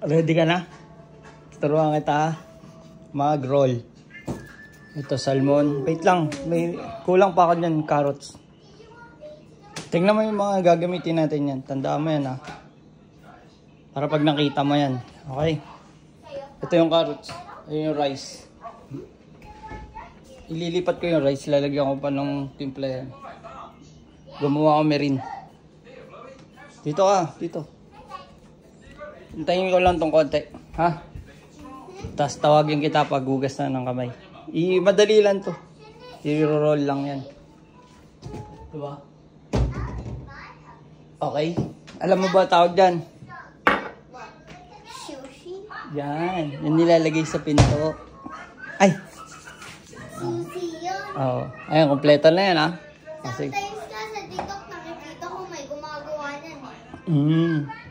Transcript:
Ready ka na? Turuan kita mag-roll. Ito salmon. Wait lang, may kulang pa ako dyan, carrots. Tingnan mo yung mga gagamitin natin yan. Tandaan mo yan ha. Para pag nakita mo yan. Okay? Ito yung carrots. Ayun yung rice. Ililipat ko yung rice. Lalagyan ko pa ng timpla yan. Gumawa ko merin. Dito ka, dito. Hintayin ko lang tong konti. Ha? Tapos tawagin kita pag hugas na ng kamay. Madali lang to. I-roll lang yan. Diba? Okay. Alam mo ba tawag dyan? Sushi? Yan. Yan nilalagay sa pinto. Ay! Sushi yun. Oo. Ayan, kompleto na yan ha. Sometimes ka sa TikTok nakikita ko may gumagawa yan eh.